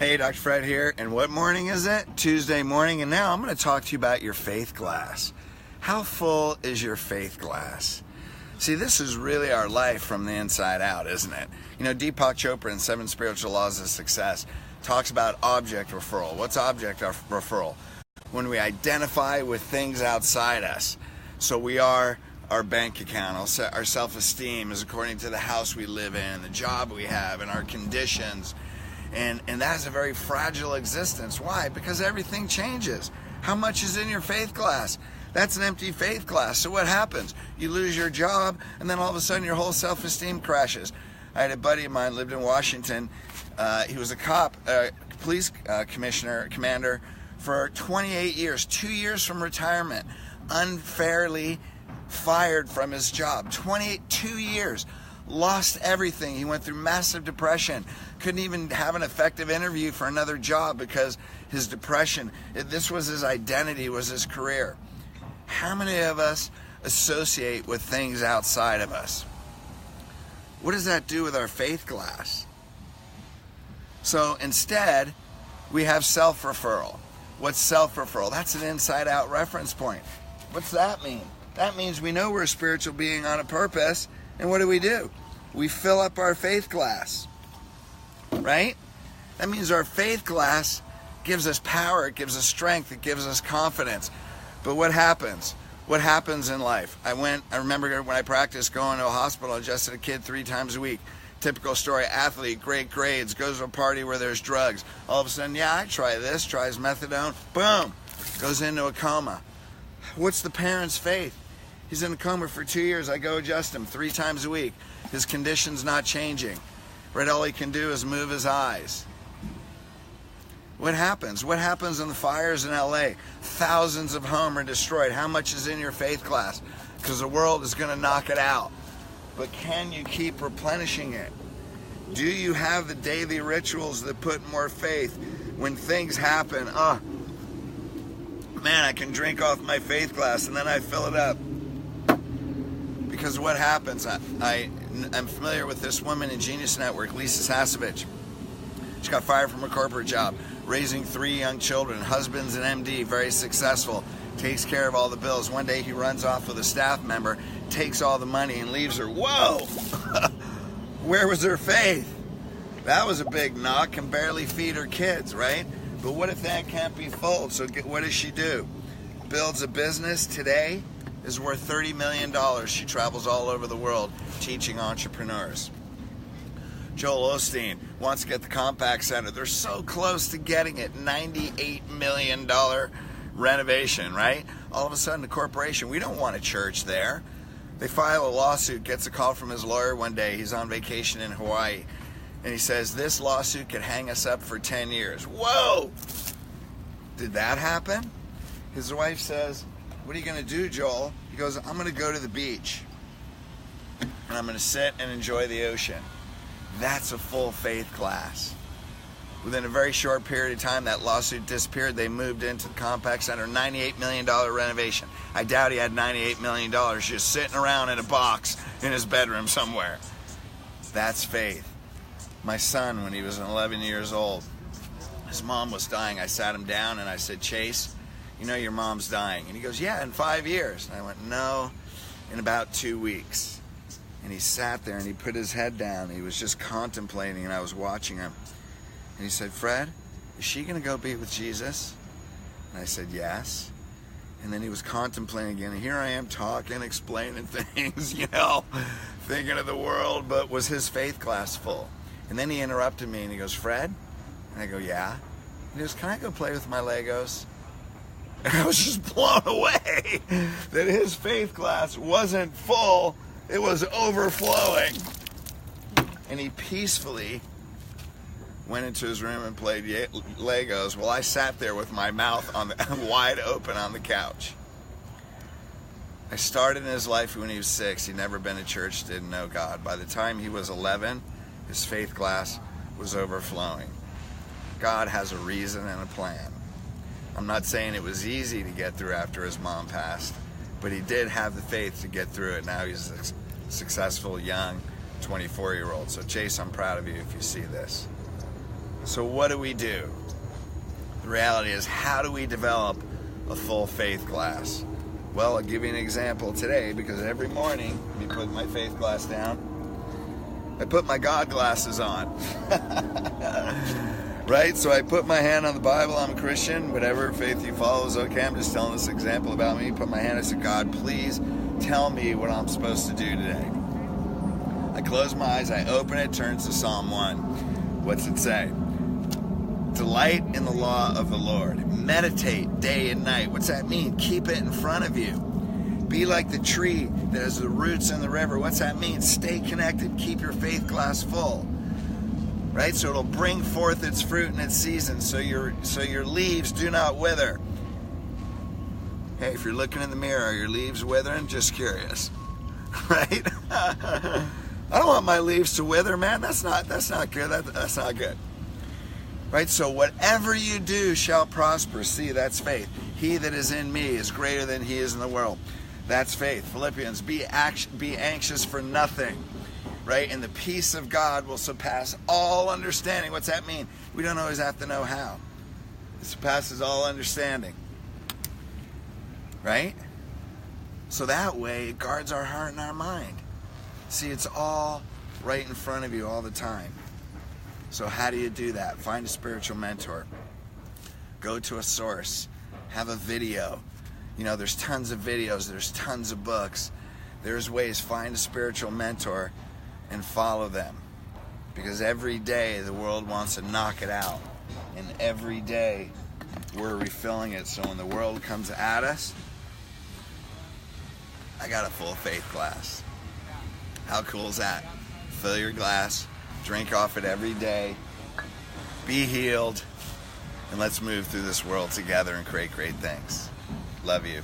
Hey, Dr. Fred here, and what morning is it? Tuesday morning, and now I'm going to talk to you about your faith glass. How full is your faith glass? See, this is really our life from the inside out, isn't it? You know, Deepak Chopra in 7 Spiritual Laws of Success talks about object referral. What's object referral? When we identify with things outside us. So we are our bank account, our self-esteem is according to the house we live in, the job we have, and our conditions. And that's a very fragile existence. Why? Because everything changes. How much is in your faith glass? That's an empty faith glass. So what happens? You lose your job, and then all of a sudden your whole self-esteem crashes. I had a buddy of mine lived in Washington. He was a cop, police commander for 28 years, 2 years from retirement, unfairly fired from his job. 2 years. Lost everything. He went through massive depression. Couldn't even have an effective interview for another job because his depression, this was his identity, was his career. How many of us associate with things outside of us? What does that do with our faith glass? So instead, we have self-referral. What's self-referral? That's an inside-out reference point. What's that mean? That means we know we're a spiritual being on a purpose, and what do? We fill up our faith glass, right? That means our faith glass gives us power, it gives us strength, it gives us confidence. But what happens? What happens in life? I remember when I practiced going to a hospital, I adjusted a kid 3 times a week. Typical story, athlete, great grades, goes to a party where there's drugs. All of a sudden, I try this, tries methadone, boom, goes into a coma. What's the parent's faith? He's in a coma for 2 years. I go adjust him 3 times a week. His condition's not changing. Right? All he can do is move his eyes. What happens? What happens in the fires in LA? Thousands of homes are destroyed. How much is in your faith glass? Because the world is going to knock it out. But can you keep replenishing it? Do you have the daily rituals that put more faith when things happen? Man, I can drink off my faith glass and then I fill it up. Because what happens, I'm familiar with this woman in Genius Network, Lisa Sasevich. She got fired from her corporate job, raising 3 young children, husband's an MD, very successful, takes care of all the bills. One day he runs off with a staff member, takes all the money and leaves her. Whoa! Where was her faith? That was a big knock, can barely feed her kids, right? But what if that can't be full? So what does she do? Builds a business today, is worth $30 million. She travels all over the world teaching entrepreneurs. Joel Osteen wants to get the Compact Center. They're so close to getting it. $98 million renovation, right? All of a sudden, the corporation, we don't want a church there. They file a lawsuit, gets a call from his lawyer one day. He's on vacation in Hawaii. And he says, this lawsuit could hang us up for 10 years. Whoa! Did that happen? His wife says, what are you going to do, Joel? He goes, I'm going to go to the beach. And I'm going to sit and enjoy the ocean. That's a full faith glass. Within a very short period of time, that lawsuit disappeared. They moved into the Compact Center, $98 million renovation. I doubt he had $98 million just sitting around in a box in his bedroom somewhere. That's faith. My son, when he was 11 years old, his mom was dying. I sat him down and I said, Chase, you know your mom's dying. And he goes, yeah, in 5 years. And I went, no, in about 2 weeks. And he sat there and he put his head down. He was just contemplating and I was watching him. And he said, Fred, is she going to go be with Jesus? And I said, yes. And then he was contemplating again. And here I am talking, explaining things, thinking of the world. But was his faith glass full? And then he interrupted me and he goes, Fred? And I go, yeah. And he goes, can I go play with my Legos? And I was just blown away that his faith glass wasn't full, it was overflowing. And he peacefully went into his room and played Legos while I sat there with my mouth wide open on the couch. I started in his life when he was 6. He'd never been to church, didn't know God. By the time he was 11, his faith glass was overflowing. God has a reason and a plan. I'm not saying it was easy to get through after his mom passed, but he did have the faith to get through it. Now he's a successful, young 24-year-old. So Chase, I'm proud of you if you see this. So what do we do? The reality is, how do we develop a full faith glass? Well, I'll give you an example today, because every morning, let me put my faith glass down, I put my God glasses on. Right? So I put my hand on the Bible. I'm a Christian. Whatever faith you follow is okay. I'm just telling this example about me. Put my hand, I said, God, please tell me what I'm supposed to do today. I close my eyes, I open it, turns to Psalm 1. What's it say? Delight in the law of the Lord. Meditate day and night. What's that mean? Keep it in front of you. Be like the tree that has the roots in the river. What's that mean? Stay connected. Keep your faith glass full. Right? So it'll bring forth its fruit in its season. So your leaves do not wither. Hey, if you're looking in the mirror, are your leaves withering? Just curious. Right? I don't want my leaves to wither, man. That's not good. That's not good. Right? So whatever you do shall prosper. See, that's faith. He that is in me is greater than he is in the world. That's faith. Philippians, be anxious for nothing. Right? And the peace of God will surpass all understanding. What's that mean? We don't always have to know how. It surpasses all understanding. Right? So that way it guards our heart and our mind. See, it's all right in front of you all the time. So how do you do that? Find a spiritual mentor. Go to a source. Have a video. You know, there's tons of videos. There's tons of books. There's ways. Find a spiritual mentor and follow them. Because every day the world wants to knock it out. And every day we're refilling it. So when the world comes at us, I got a full faith glass. How cool is that? Fill your glass, drink off it every day, be healed, and let's move through this world together and create great things. Love you.